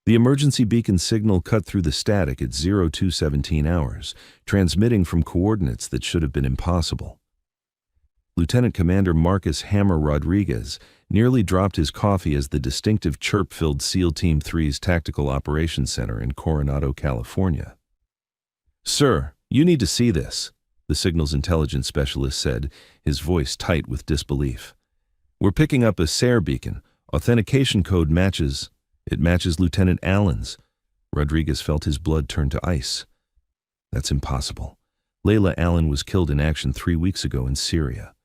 The emergency beacon signal cut through the static at 0217 hours, transmitting from coordinates that should have been impossible. Lieutenant Commander Marcus Hammer Rodriguez nearly dropped his coffee as the distinctive chirp filled SEAL Team 3's Tactical Operations Center in Coronado, California. "Sir, you need to see this," the signals intelligence specialist said, his voice tight with disbelief. "We're picking up a SARE beacon. Authentication code matches Lieutenant Allen's." Rodriguez felt his blood turn to ice. "That's impossible. Layla Allen was killed in action 3 weeks ago in Syria."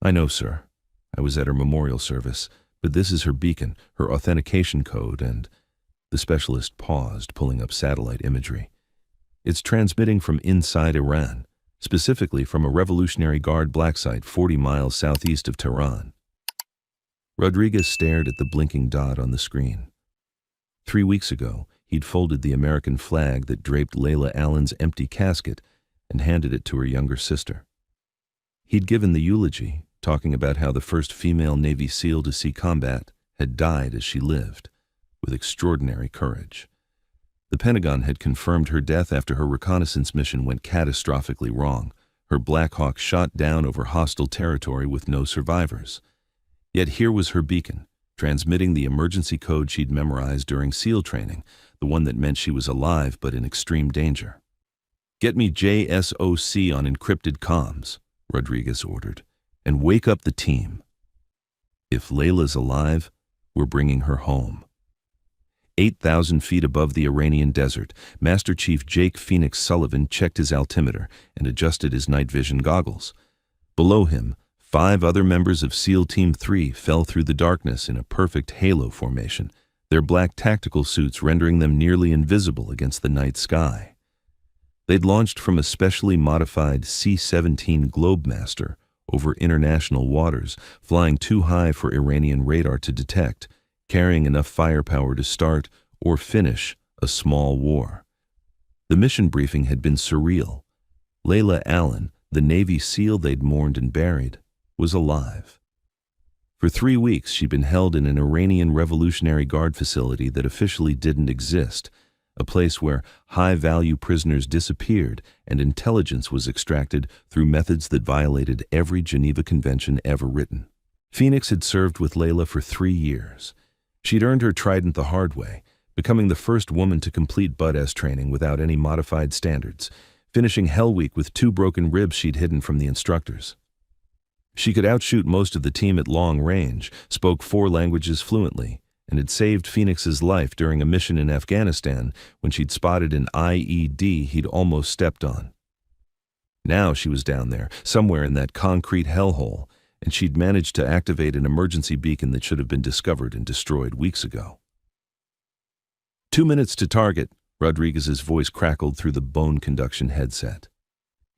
"I know, sir. I was at her memorial service, but this is her beacon, her authentication code, and—" The specialist paused, pulling up satellite imagery. "It's transmitting from inside Iran, specifically from a Revolutionary Guard black site 40 miles southeast of Tehran." Rodriguez stared at the blinking dot on the screen. 3 weeks ago, he'd folded the American flag that draped Layla Allen's empty casket and handed it to her younger sister. He'd given the eulogy, talking about how the first female Navy SEAL to see combat had died as she lived, with extraordinary courage. The Pentagon had confirmed her death after her reconnaissance mission went catastrophically wrong, her Black Hawk shot down over hostile territory with no survivors. Yet here was her beacon, transmitting the emergency code she'd memorized during SEAL training, the one that meant she was alive but in extreme danger. "Get me JSOC on encrypted comms," Rodriguez ordered, "and wake up the team. If Layla's alive, we're bringing her home." 8,000 feet above the Iranian desert, Master Chief Jake Phoenix Sullivan checked his altimeter and adjusted his night vision goggles. Below him, 5 other members of SEAL Team 3 fell through the darkness in a perfect halo formation, their black tactical suits rendering them nearly invisible against the night sky. They'd launched from a specially modified C-17 Globemaster over international waters, flying too high for Iranian radar to detect, carrying enough firepower to start or finish a small war. The mission briefing had been surreal. Layla Allen, the Navy SEAL they'd mourned and buried, was alive. For 3 weeks, she'd been held in an Iranian Revolutionary Guard facility that officially didn't exist, a place where high-value prisoners disappeared and intelligence was extracted through methods that violated every Geneva Convention ever written. Phoenix had served with Layla for 3 years. She'd earned her trident the hard way, becoming the first woman to complete Bud-S training without any modified standards, finishing Hell Week with 2 broken ribs she'd hidden from the instructors. She could outshoot most of the team at long range, spoke 4 languages fluently, and had saved Phoenix's life during a mission in Afghanistan when she'd spotted an IED he'd almost stepped on. Now she was down there, somewhere in that concrete hellhole, and she'd managed to activate an emergency beacon that should have been discovered and destroyed weeks ago. 2 minutes to target, Rodriguez's voice crackled through the bone conduction headset.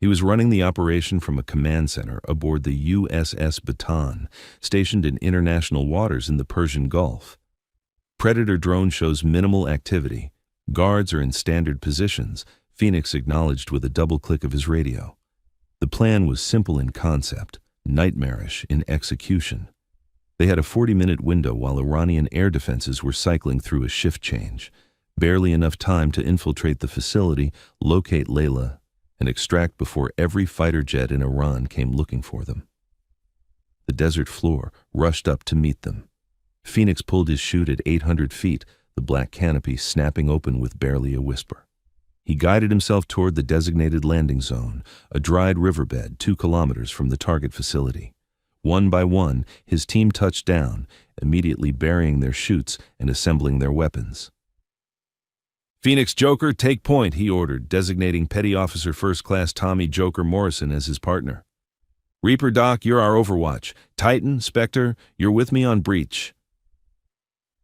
He was running the operation from a command center aboard the USS Bataan, stationed in international waters in the Persian Gulf. Predator drone shows minimal activity. Guards are in standard positions, Phoenix acknowledged with a double click of his radio. The plan was simple in concept, nightmarish in execution. They had a 40-minute window while Iranian air defenses were cycling through a shift change. Barely enough time to infiltrate the facility, locate Layla, and extract before every fighter jet in Iran came looking for them. The desert floor rushed up to meet them. Phoenix pulled his chute at 800 feet, the black canopy snapping open with barely a whisper. He guided himself toward the designated landing zone, a dried riverbed 2 kilometers from the target facility. One by one, his team touched down, immediately burying their chutes and assembling their weapons. "Phoenix Joker, take point," he ordered, designating Petty Officer First Class Tommy Joker Morrison as his partner. "Reaper Doc, you're our overwatch. Titan, Spectre, you're with me on breach."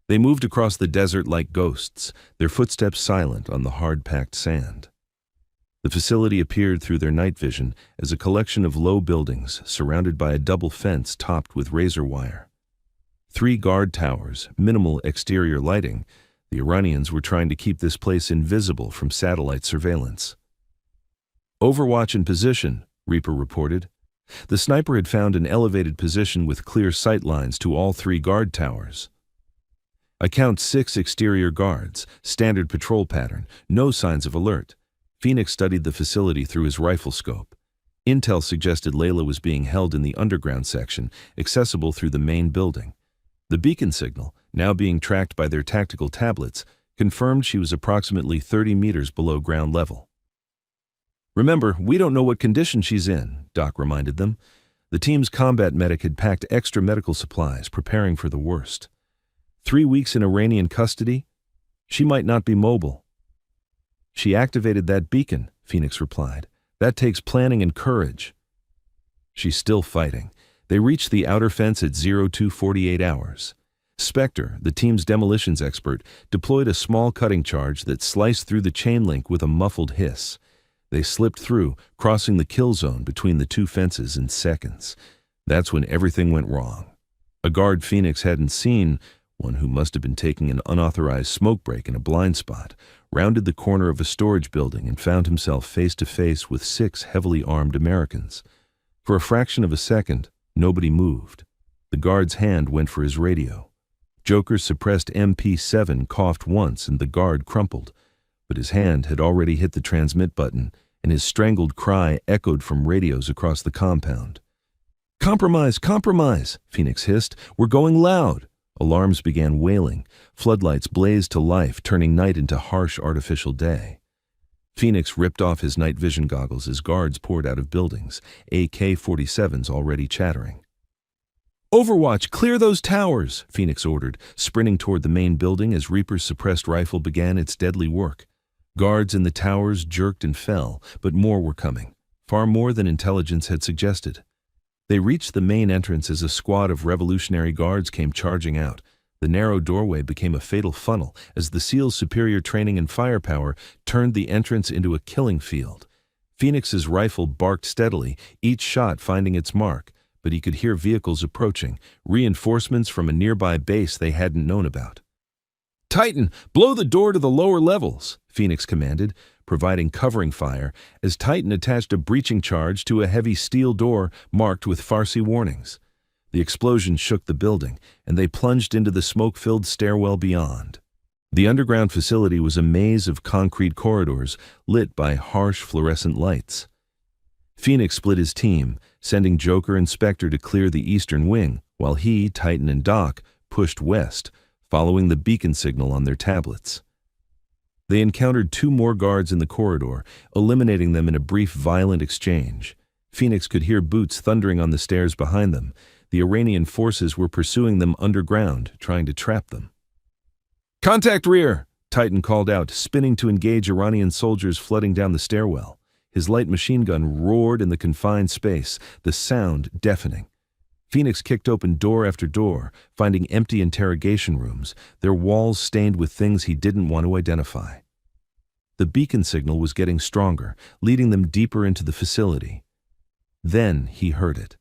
They moved across the desert like ghosts, their footsteps silent on the hard-packed sand. The facility appeared through their night vision as a collection of low buildings surrounded by a double fence topped with razor wire. 3 guard towers, minimal exterior lighting. The Iranians were trying to keep this place invisible from satellite surveillance. "Overwatch in position," Reaper reported. The sniper had found an elevated position with clear sight lines to all 3 guard towers. I count 6 exterior guards, standard patrol pattern, no signs of alert. Phoenix studied the facility through his rifle scope. Intel suggested Layla was being held in the underground section, accessible through the main building. The beacon signal, now being tracked by their tactical tablets, confirmed she was approximately 30 meters below ground level. "Remember, we don't know what condition she's in," Doc reminded them. The team's combat medic had packed extra medical supplies, preparing for the worst. 3 weeks in Iranian custody? She might not be mobile. "She activated that beacon," Phoenix replied. "That takes planning and courage." "She's still fighting." They reached the outer fence at 0248 hours. Spectre, the team's demolitions expert, deployed a small cutting charge that sliced through the chain link with a muffled hiss. They slipped through, crossing the kill zone between the two fences in seconds. That's when everything went wrong. A guard Phoenix hadn't seen, one who must have been taking an unauthorized smoke break in a blind spot, rounded the corner of a storage building and found himself face to face with 6 heavily armed Americans. For a fraction of a second, nobody moved. The guard's hand went for his radio. Joker's suppressed MP7 coughed once and the guard crumpled, but his hand had already hit the transmit button, and his strangled cry echoed from radios across the compound. "Compromise! Compromise!" Phoenix hissed. "We're going loud!" Alarms began wailing. Floodlights blazed to life, turning night into harsh artificial day. Phoenix ripped off his night vision goggles as guards poured out of buildings, AK-47s already chattering. "Overwatch, clear those towers!" Phoenix ordered, sprinting toward the main building as Reaper's suppressed rifle began its deadly work. Guards in the towers jerked and fell, but more were coming, far more than intelligence had suggested. They reached the main entrance as a squad of Revolutionary Guards came charging out. The narrow doorway became a fatal funnel as the SEALs' superior training and firepower turned the entrance into a killing field. Phoenix's rifle barked steadily, each shot finding its mark, but he could hear vehicles approaching, reinforcements from a nearby base they hadn't known about. "Titan, blow the door to the lower levels," Phoenix commanded, providing covering fire as Titan attached a breaching charge to a heavy steel door marked with Farsi warnings. The explosion shook the building, and they plunged into the smoke-filled stairwell beyond. The underground facility was a maze of concrete corridors lit by harsh fluorescent lights. Phoenix split his team, sending Joker and Spectre to clear the eastern wing, while he, Titan, and Doc pushed west, following the beacon signal on their tablets. They encountered 2 more guards in the corridor, eliminating them in a brief violent exchange. Phoenix could hear boots thundering on the stairs behind them. The Iranian forces were pursuing them underground, trying to trap them. "Contact rear!" Titan called out, spinning to engage Iranian soldiers flooding down the stairwell. His light machine gun roared in the confined space, the sound deafening. Phoenix kicked open door after door, finding empty interrogation rooms, their walls stained with things he didn't want to identify. The beacon signal was getting stronger, leading them deeper into the facility. Then he heard it.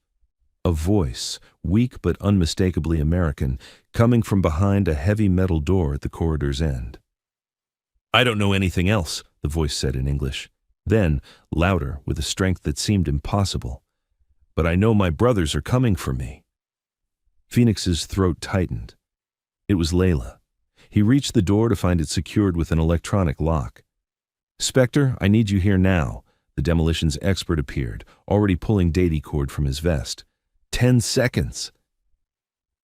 A voice, weak but unmistakably American, coming from behind a heavy metal door at the corridor's end. "I don't know anything else," the voice said in English. Then, louder, with a strength that seemed impossible, "But I know my brothers are coming for me." Phoenix's throat tightened. It was Layla. He reached the door to find it secured with an electronic lock. "Spectre, I need you here now." The demolitions expert appeared, already pulling data cord from his vest. 10 seconds!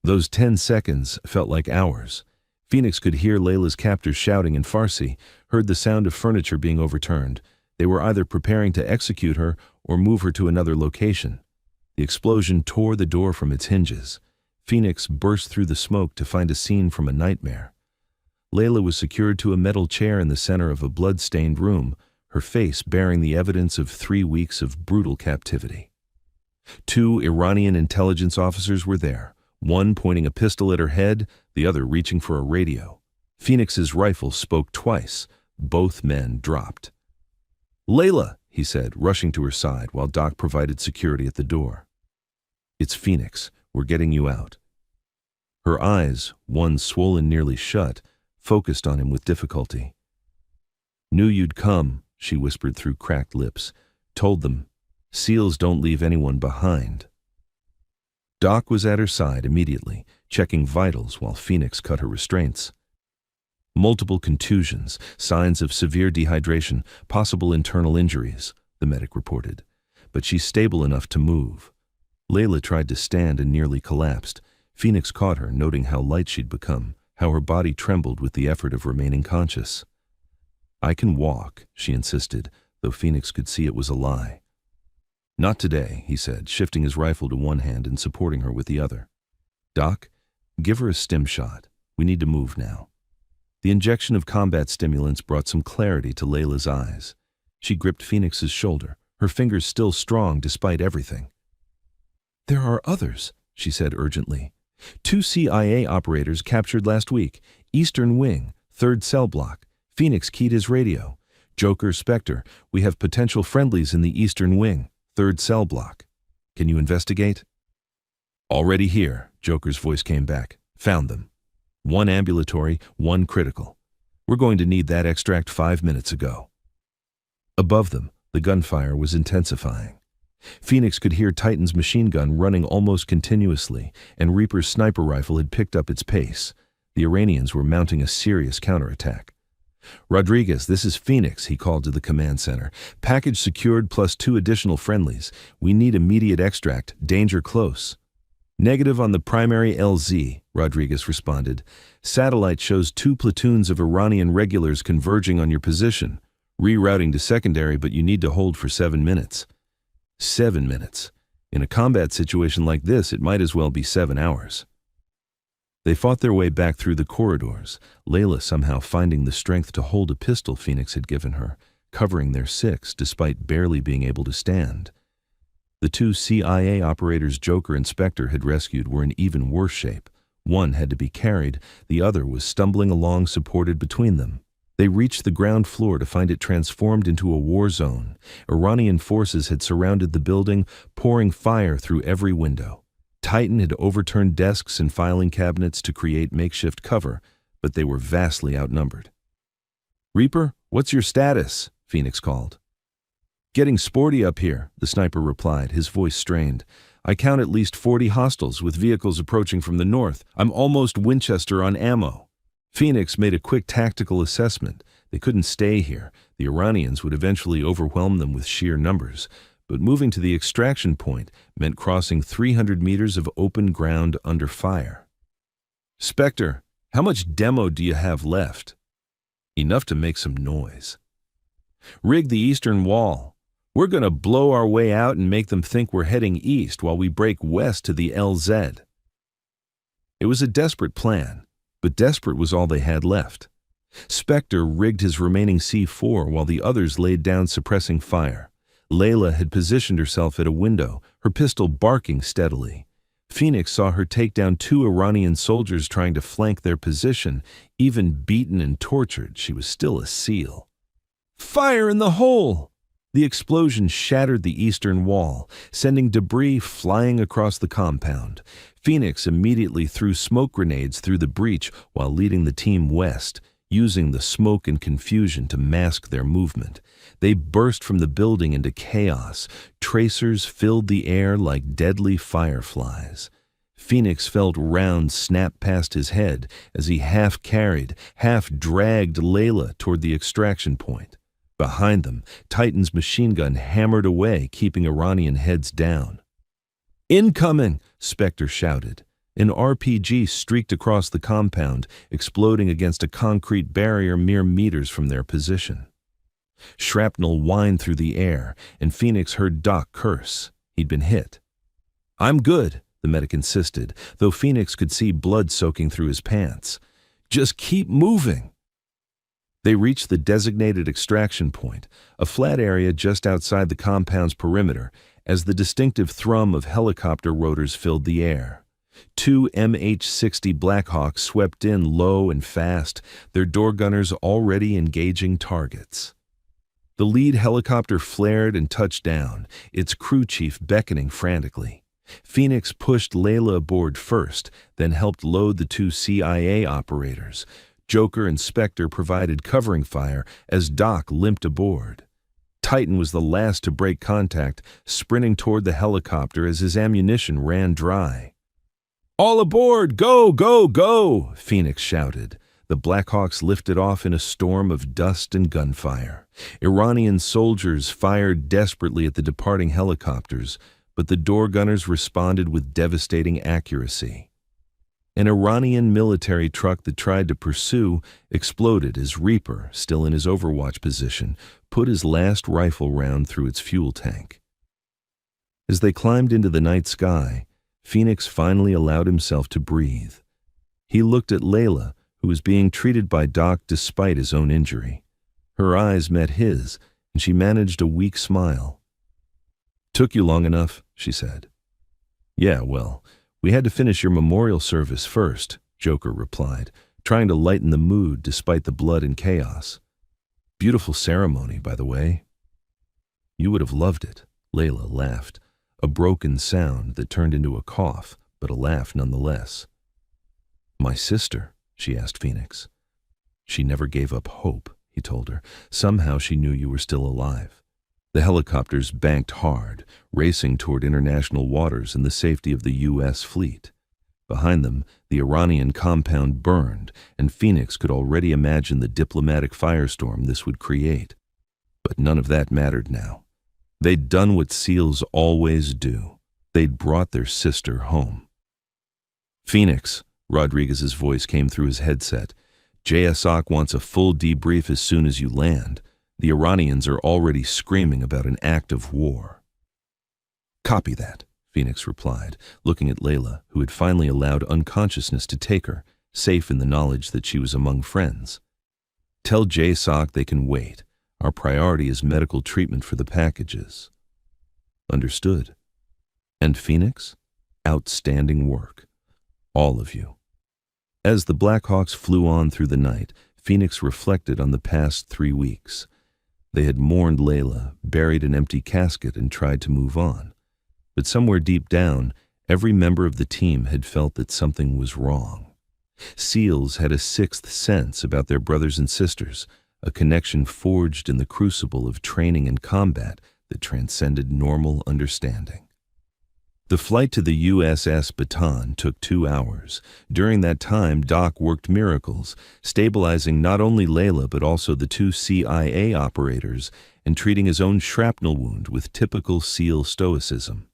Those 10 seconds felt like hours. Phoenix could hear Layla's captors shouting in Farsi, heard the sound of furniture being overturned. They were either preparing to execute her or move her to another location. The explosion tore the door from its hinges. Phoenix burst through the smoke to find a scene from a nightmare. Layla was secured to a metal chair in the center of a blood-stained room, her face bearing the evidence of 3 weeks of brutal captivity. 2 Iranian intelligence officers were there, one pointing a pistol at her head, the other reaching for a radio. Phoenix's rifle spoke twice. Both men dropped. "Layla," he said, rushing to her side while Doc provided security at the door. "It's Phoenix. We're getting you out." Her eyes, one swollen nearly shut, focused on him with difficulty. "Knew you'd come," she whispered through cracked lips. "Told them. SEALs don't leave anyone behind." Doc was at her side immediately, checking vitals while Phoenix cut her restraints. Multiple contusions, signs of severe dehydration, possible internal injuries, the medic reported. But she's stable enough to move. Layla tried to stand and nearly collapsed. Phoenix caught her, noting how light she'd become, how her body trembled with the effort of remaining conscious. "I can walk," she insisted, though Phoenix could see it was a lie. "Not today," he said, shifting his rifle to one hand and supporting her with the other. "Doc, give her a stim shot. We need to move now." The injection of combat stimulants brought some clarity to Layla's eyes. She gripped Phoenix's shoulder, her fingers still strong despite everything. "There are others," she said urgently. "2 CIA operators captured last week. Eastern Wing, 3rd Cell Block. Phoenix keyed his radio. Joker, Spectre, we have potential friendlies in the Eastern Wing, 3rd Cell Block. Can you investigate?" "Already here," Joker's voice came back. "Found them. 1 ambulatory, 1 critical. We're going to need that extract 5 minutes ago." Above them, the gunfire was intensifying. Phoenix could hear Titan's machine gun running almost continuously, and Reaper's sniper rifle had picked up its pace. The Iranians were mounting a serious counterattack. "Rodriguez, this is Phoenix," he called to the command center. "Package secured plus 2 additional friendlies. We need immediate extract. Danger close." "Negative on the primary LZ," Rodriguez responded. "Satellite shows 2 platoons of Iranian regulars converging on your position. Rerouting to secondary, but you need to hold for 7 minutes. 7 minutes. In a combat situation like this, it might as well be 7 hours. They fought their way back through the corridors, Layla somehow finding the strength to hold a pistol Phoenix had given her, covering their 6 despite barely being able to stand. The 2 CIA operators Joker and Spectre had rescued were in even worse shape. One had to be carried, the other was stumbling along supported between them. They reached the ground floor to find it transformed into a war zone. Iranian forces had surrounded the building, pouring fire through every window. Titan had overturned desks and filing cabinets to create makeshift cover, but they were vastly outnumbered. "Reaper, what's your status?" Phoenix called. "Getting sporty up here," the sniper replied, his voice strained. "I count at least 40 hostiles with vehicles approaching from the north. I'm almost Winchester on ammo." Phoenix made a quick tactical assessment. They couldn't stay here. The Iranians would eventually overwhelm them with sheer numbers. But moving to the extraction point meant crossing 300 meters of open ground under fire. "Spectre, how much demo do you have left?" "Enough to make some noise." "Rig the eastern wall. We're going to blow our way out and make them think we're heading east while we break west to the LZ." It was a desperate plan. But desperate was all they had left. Spectre rigged his remaining C4 while the others laid down suppressing fire. Layla had positioned herself at a window, her pistol barking steadily. Phoenix saw her take down 2 Iranian soldiers trying to flank their position. Even beaten and tortured, she was still a SEAL. "Fire in the hole!" The explosion shattered the eastern wall, sending debris flying across the compound. Phoenix immediately threw smoke grenades through the breach while leading the team west, using the smoke and confusion to mask their movement. They burst from the building into chaos. Tracers filled the air like deadly fireflies. Phoenix felt rounds snap past his head as he half-carried, half-dragged Layla toward the extraction point. Behind them, Titan's machine gun hammered away, keeping Iranian heads down. "Incoming!" Spectre shouted. An RPG streaked across the compound, exploding against a concrete barrier mere meters from their position. Shrapnel whined through the air, and Phoenix heard Doc curse. He'd been hit. "I'm good," the medic insisted, though Phoenix could see blood soaking through his pants. "Just keep moving." They reached the designated extraction point, a flat area just outside the compound's perimeter, as the distinctive thrum of helicopter rotors filled the air. 2 MH-60 Blackhawks swept in low and fast, their door gunners already engaging targets. The lead helicopter flared and touched down, its crew chief beckoning frantically. Phoenix pushed Layla aboard first, then helped load the 2 CIA operators. Joker and Spectre provided covering fire as Doc limped aboard. Titan was the last to break contact, sprinting toward the helicopter as his ammunition ran dry. "All aboard! Go, go, go!" Phoenix shouted. The Blackhawks lifted off in a storm of dust and gunfire. Iranian soldiers fired desperately at the departing helicopters, but the door gunners responded with devastating accuracy. An Iranian military truck that tried to pursue exploded as Reaper, still in his overwatch position, put his last rifle round through its fuel tank. As they climbed into the night sky, Phoenix finally allowed himself to breathe. He looked at Layla, who was being treated by Doc despite his own injury. Her eyes met his, and she managed a weak smile. "Took you long enough," she said. "Yeah, well, we had to finish your memorial service first," Joker replied, trying to lighten the mood despite the blood and chaos. "Beautiful ceremony, by the way." "You would have loved it," Layla laughed, a broken sound that turned into a cough, but a laugh nonetheless. "My sister?" she asked Phoenix. "She never gave up hope," he told her. "Somehow she knew you were still alive." The helicopters banked hard, racing toward international waters and the safety of the U.S. fleet. Behind them, the Iranian compound burned, and Phoenix could already imagine the diplomatic firestorm this would create. But none of that mattered now. They'd done what SEALs always do. They'd brought their sister home. "Phoenix," Rodriguez's voice came through his headset, "JSOC wants a full debrief as soon as you land. The Iranians are already screaming about an act of war." "Copy that," Phoenix replied, looking at Layla, who had finally allowed unconsciousness to take her, safe in the knowledge that she was among friends. "Tell JSOC they can wait. Our priority is medical treatment for the packages." "Understood." "And Phoenix? Outstanding work. All of you." As the Blackhawks flew on through the night, Phoenix reflected on the past 3 weeks. They had mourned Layla, buried an empty casket, and tried to move on. But somewhere deep down, every member of the team had felt that something was wrong. SEALs had a sixth sense about their brothers and sisters, a connection forged in the crucible of training and combat that transcended normal understanding. The flight to the USS Baton took 2 hours. During that time, Doc worked miracles, stabilizing not only Layla but also the 2 CIA operators and treating his own shrapnel wound with typical SEAL stoicism.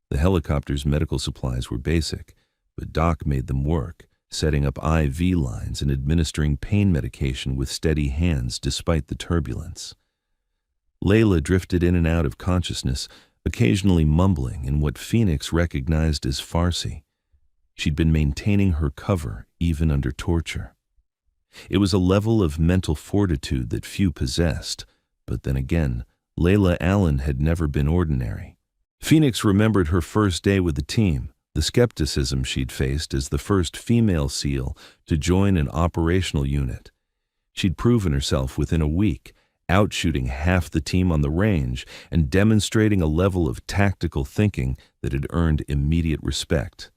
The helicopter's medical supplies were basic, but Doc made them work, setting up IV lines and administering pain medication with steady hands despite the turbulence. Layla drifted in and out of consciousness, occasionally mumbling in what Phoenix recognized as Farsi. She'd been maintaining her cover even under torture. It was a level of mental fortitude that few possessed, but then again, Layla Allen had never been ordinary. Phoenix remembered her first day with the team, the skepticism she'd faced as the first female SEAL to join an operational unit. She'd proven herself within a week, outshooting half the team on the range and demonstrating a level of tactical thinking that had earned immediate respect.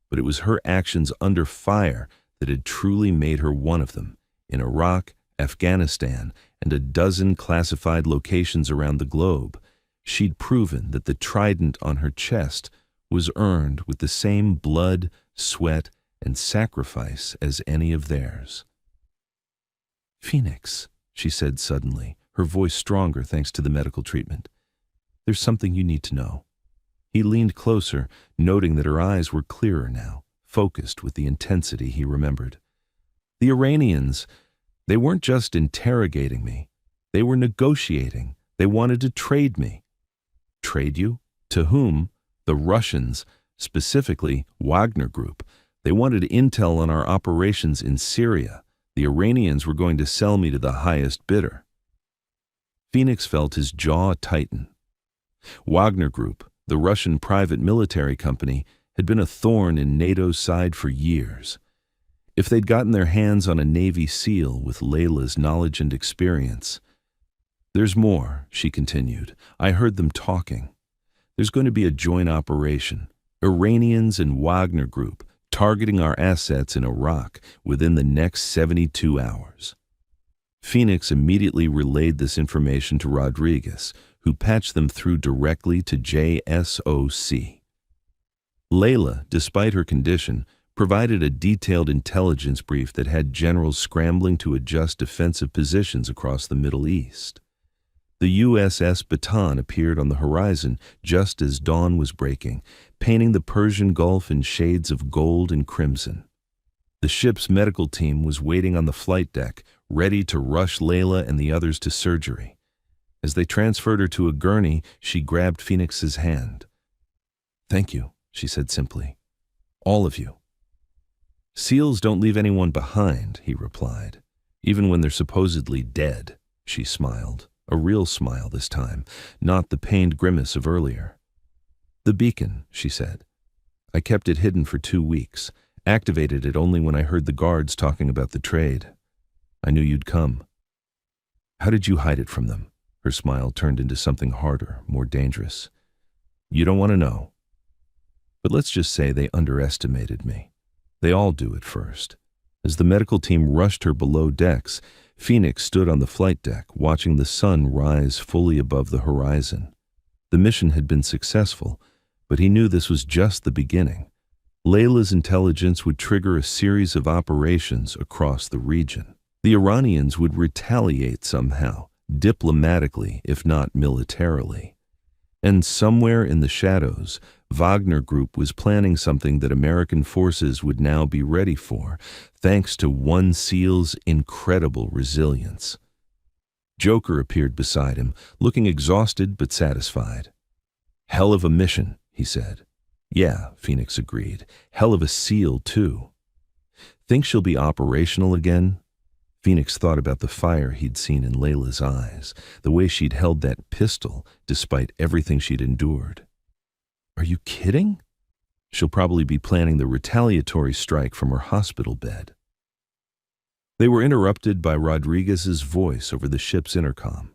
But it was her actions under fire that had truly made her one of them, in Iraq, Afghanistan, and a dozen classified locations around the globe. She'd proven that the trident on her chest was earned with the same blood, sweat, and sacrifice as any of theirs. "Phoenix," she said suddenly, her voice stronger thanks to the medical treatment. "There's something you need to know." He leaned closer, noting that her eyes were clearer now, focused with the intensity he remembered. "The Iranians, they weren't just interrogating me. They were negotiating. They wanted to trade me." "Trade you? To whom?" "The Russians, specifically Wagner Group. They wanted intel on our operations in Syria. The Iranians were going to sell me to the highest bidder." Phoenix felt his jaw tighten. Wagner Group, the Russian private military company, had been a thorn in NATO's side for years. If they'd gotten their hands on a Navy SEAL with Layla's knowledge and experience. "There's more," she continued. "I heard them talking. There's going to be a joint operation. Iranians and Wagner Group targeting our assets in Iraq within the next 72 hours. Phoenix immediately relayed this information to Rodriguez, who patched them through directly to JSOC. Layla, despite her condition, provided a detailed intelligence brief that had generals scrambling to adjust defensive positions across the Middle East. The USS Baton appeared on the horizon just as dawn was breaking, painting the Persian Gulf in shades of gold and crimson. The ship's medical team was waiting on the flight deck, ready to rush Layla and the others to surgery. As they transferred her to a gurney, she grabbed Phoenix's hand. "Thank you," she said simply. "All of you." "SEALs don't leave anyone behind," he replied. "Even when they're supposedly dead," she smiled. A real smile this time, not the pained grimace of earlier. "The beacon," she said. "I kept it hidden for 2 weeks, activated it only when I heard the guards talking about the trade. I knew you'd come." "How did you hide it from them?" Her smile turned into something harder, more dangerous. "You don't want to know. But let's just say they underestimated me. They all do at first." As the medical team rushed her below decks, Phoenix stood on the flight deck, watching the sun rise fully above the horizon. The mission had been successful, but he knew this was just the beginning. Layla's intelligence would trigger a series of operations across the region. The Iranians would retaliate somehow, diplomatically, if not militarily. And somewhere in the shadows, Wagner Group was planning something that American forces would now be ready for, thanks to one SEAL's incredible resilience. Joker appeared beside him, looking exhausted but satisfied. "Hell of a mission," he said. "Yeah," Phoenix agreed. "Hell of a SEAL, too." "Think she'll be operational again?" Phoenix thought about the fire he'd seen in Layla's eyes, the way she'd held that pistol despite everything she'd endured. "Are you kidding?" "She'll probably be planning the retaliatory strike from her hospital bed." They were interrupted by Rodriguez's voice over the ship's intercom.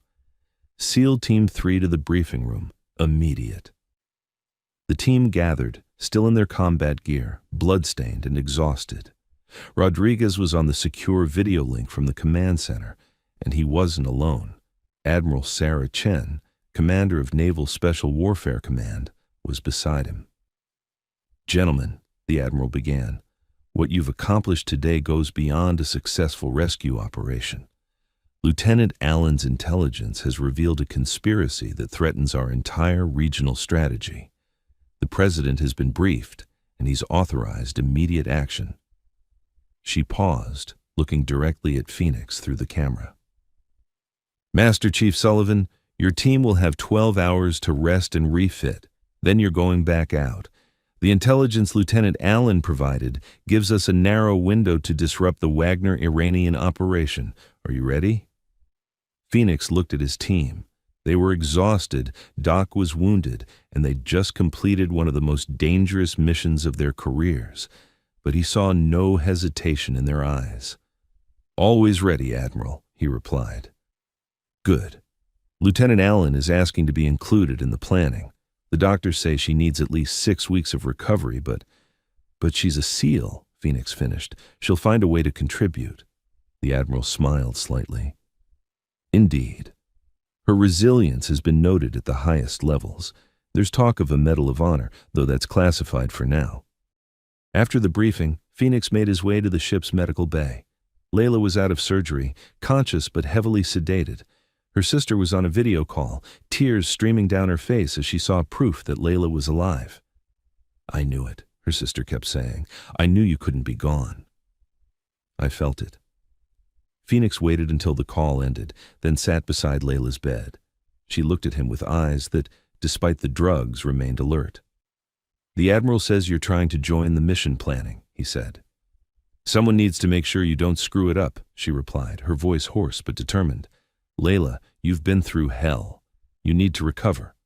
"SEAL Team 3 to the briefing room. Immediate." The team gathered, still in their combat gear, bloodstained and exhausted. Rodriguez was on the secure video link from the command center, and he wasn't alone. Admiral Sarah Chen, commander of Naval Special Warfare Command, was beside him. "Gentlemen," the admiral began, "what you've accomplished today goes beyond a successful rescue operation. Lieutenant Allen's intelligence has revealed a conspiracy that threatens our entire regional strategy. The president has been briefed, and he's authorized immediate action." She paused, looking directly at Phoenix through the camera. "Master Chief Sullivan, your team will have 12 hours to rest and refit. Then you're going back out. The intelligence Lieutenant Allen provided gives us a narrow window to disrupt the Wagner-Iranian operation. Are you ready?" Phoenix looked at his team. They were exhausted, Doc was wounded, and they'd just completed one of the most dangerous missions of their careers. But he saw no hesitation in their eyes. "Always ready, Admiral," he replied. "Good. Lieutenant Allen is asking to be included in the planning. The doctors say she needs at least 6 weeks of recovery, but she's a SEAL," Phoenix finished. "She'll find a way to contribute." The Admiral smiled slightly. "Indeed. Her resilience has been noted at the highest levels. There's talk of a Medal of Honor, though that's classified for now." After the briefing, Phoenix made his way to the ship's medical bay. Layla was out of surgery, conscious but heavily sedated. Her sister was on a video call, tears streaming down her face as she saw proof that Layla was alive. "I knew it," her sister kept saying. "I knew you couldn't be gone." "I felt it." Phoenix waited until the call ended, then sat beside Layla's bed. She looked at him with eyes that, despite the drugs, remained alert. "The Admiral says you're trying to join the mission planning," he said. "Someone needs to make sure you don't screw it up," she replied, her voice hoarse but determined. "Layla, you've been through hell. You need to recover."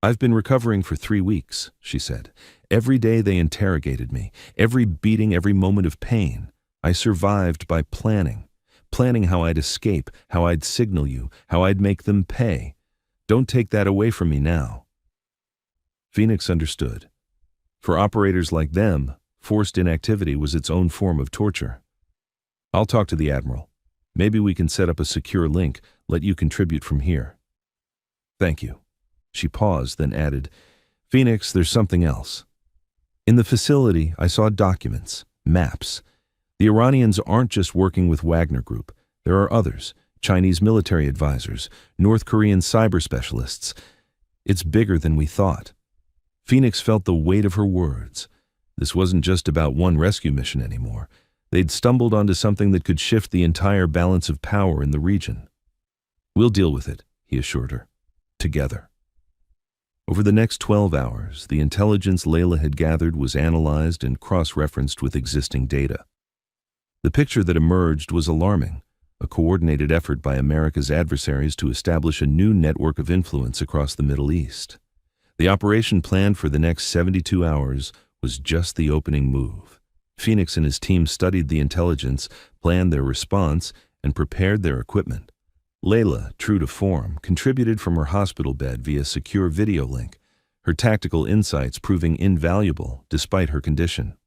"I've been recovering for 3 weeks," she said. "Every day they interrogated me, every beating, every moment of pain. I survived by planning how I'd escape, how I'd signal you, how I'd make them pay. Don't take that away from me now." Phoenix understood. For operators like them, forced inactivity was its own form of torture. "I'll talk to the Admiral." Maybe we can set up a secure link, let you contribute from here. Thank you. She paused, then added, Phoenix, there's something else. In the facility, I saw documents, maps. The Iranians aren't just working with Wagner Group. There are others, Chinese military advisors, North Korean cyber specialists. It's bigger than we thought. Phoenix felt the weight of her words. This wasn't just about one rescue mission anymore. They'd stumbled onto something that could shift the entire balance of power in the region. We'll deal with it, he assured her. Together. Over the next 12 hours, the intelligence Layla had gathered was analyzed and cross-referenced with existing data. The picture that emerged was alarming, a coordinated effort by America's adversaries to establish a new network of influence across the Middle East. The operation planned for the next 72 hours was just the opening move. Phoenix and his team studied the intelligence, planned their response, and prepared their equipment. Layla, true to form, contributed from her hospital bed via secure video link, her tactical insights proving invaluable despite her condition.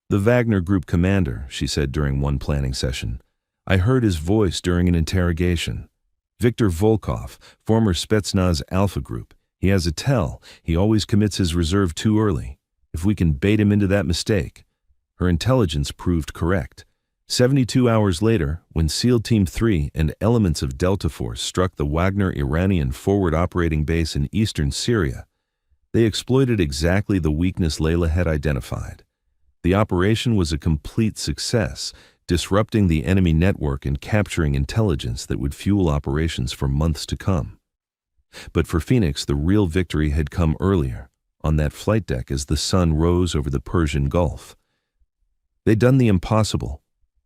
The Wagner Group commander, she said during one planning session. I heard his voice during an interrogation. Viktor Volkov, former Spetsnaz Alpha Group. He has a tell. He always commits his reserve too early. If we can bait him into that mistake. Her intelligence proved correct. 72 hours later, when SEAL Team 3 and elements of Delta Force struck the Wagner Iranian forward operating base in eastern Syria, they exploited exactly the weakness Layla had identified. The operation was a complete success, disrupting the enemy network and capturing intelligence that would fuel operations for months to come. But for Phoenix, the real victory had come earlier, on that flight deck as the sun rose over the Persian Gulf. They'd done the impossible.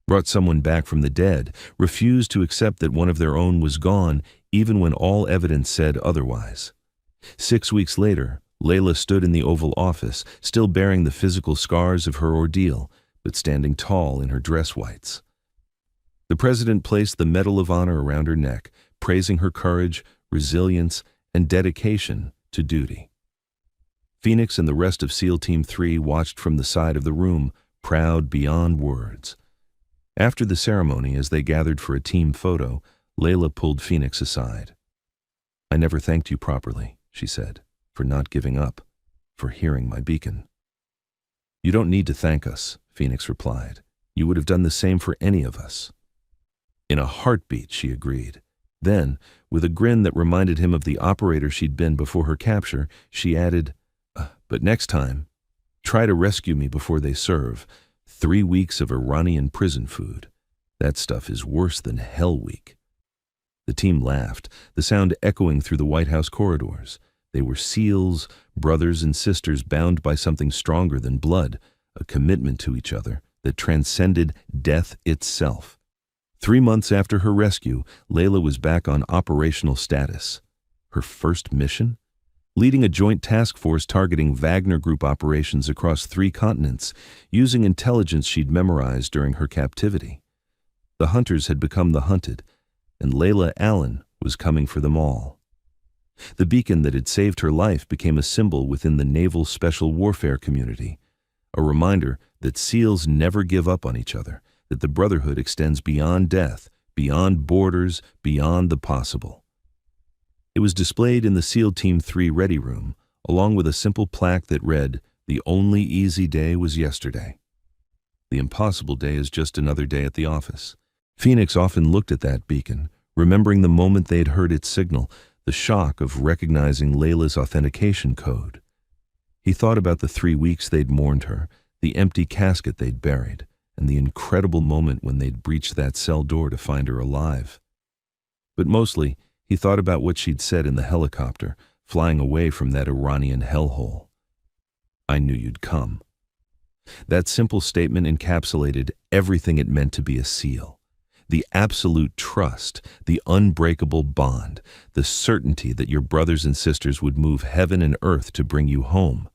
Brought someone back from the dead, refused to accept that one of their own was gone, even when all evidence said otherwise. 6 weeks later, Layla stood in the Oval Office, still bearing the physical scars of her ordeal, but standing tall in her dress whites. The president placed the Medal of Honor around her neck, praising her courage, resilience, and dedication to duty. Phoenix and the rest of SEAL Team 3 watched from the side of the room, proud beyond words. After the ceremony, as they gathered for a team photo, Layla pulled Phoenix aside. I never thanked you properly, she said, for not giving up, for hearing my beacon. You don't need to thank us, Phoenix replied. You would have done the same for any of us. In a heartbeat, she agreed. Then, with a grin that reminded him of the operator she'd been before her capture, she added, but next time, try to rescue me before they serve. 3 weeks of Iranian prison food. That stuff is worse than Hell Week. The team laughed, the sound echoing through the White House corridors. They were SEALs, brothers and sisters bound by something stronger than blood, a commitment to each other that transcended death itself. 3 months after her rescue, Layla was back on operational status. Her first mission? Leading a joint task force targeting Wagner Group operations across 3 continents, using intelligence she'd memorized during her captivity. The hunters had become the hunted, and Layla Allen was coming for them all. The beacon that had saved her life became a symbol within the naval special warfare community, a reminder that SEALs never give up on each other, that the brotherhood extends beyond death, beyond borders, beyond the possible. It was displayed in the SEAL Team 3 ready room, along with a simple plaque that read, "The only easy day was yesterday. The impossible day is just another day at the office." Phoenix often looked at that beacon, remembering the moment they'd heard its signal, the shock of recognizing Layla's authentication code. He thought about the 3 weeks they'd mourned her, the empty casket they'd buried, and the incredible moment when they'd breached that cell door to find her alive. But mostly, he thought about what she'd said in the helicopter, flying away from that Iranian hellhole. I knew you'd come. That simple statement encapsulated everything it meant to be a SEAL. The absolute trust, the unbreakable bond, the certainty that your brothers and sisters would move heaven and earth to bring you home.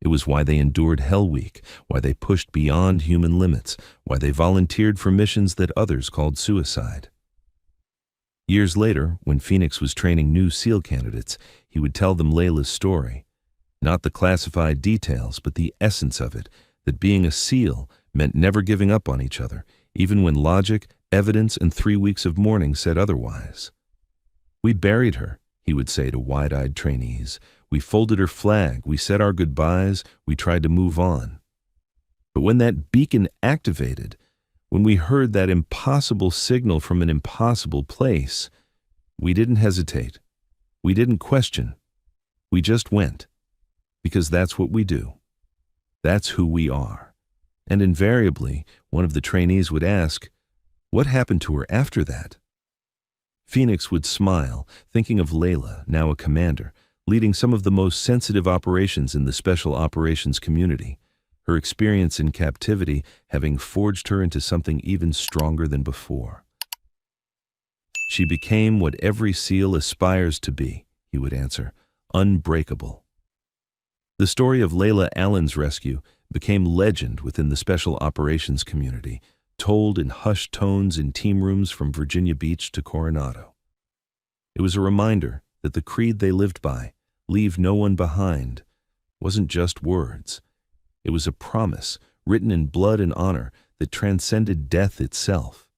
It was why they endured Hell Week, why they pushed beyond human limits, why they volunteered for missions that others called suicide. Years later, when Phoenix was training new SEAL candidates, he would tell them Layla's story. Not the classified details, but the essence of it, that being a SEAL meant never giving up on each other, even when logic, Evidence and 3 weeks of mourning said otherwise. "We buried her," he would say to wide-eyed trainees. "We folded her flag, we said our goodbyes, we tried to move on." But when that beacon activated, when we heard that impossible signal from an impossible place, we didn't hesitate. We didn't question. We just went. Because that's what we do. That's who we are. And invariably, one of the trainees would ask, "What happened to her after that?" Phoenix would smile, thinking of Layla, now a commander, leading some of the most sensitive operations in the special operations community, her experience in captivity having forged her into something even stronger than before. "She became what every SEAL aspires to be," he would answer, "unbreakable." The story of Layla Allen's rescue became legend within the special operations community, told in hushed tones in team rooms from Virginia Beach to Coronado. It was a reminder that the creed they lived by, "Leave no one behind," wasn't just words. It was a promise written in blood and honor that transcended death itself.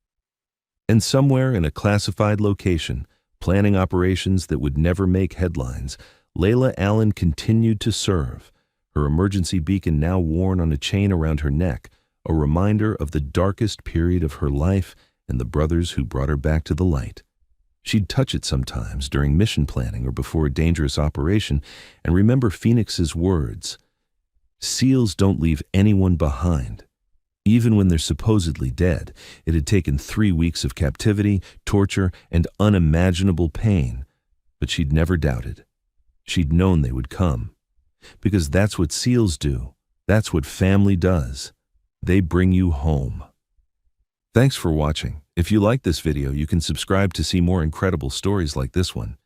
And somewhere in a classified location, planning operations that would never make headlines, Layla Allen continued to serve, her emergency beacon now worn on a chain around her neck, a reminder of the darkest period of her life and the brothers who brought her back to the light. She'd touch it sometimes during mission planning or before a dangerous operation and remember Phoenix's words, "SEALs don't leave anyone behind." Even when they're supposedly dead, it had taken 3 weeks of captivity, torture, and unimaginable pain, but she'd never doubted. She'd known they would come. Because that's what SEALs do. That's what family does. They bring you home. Thanks for watching. If you like this video, you can subscribe to see more incredible stories like this one.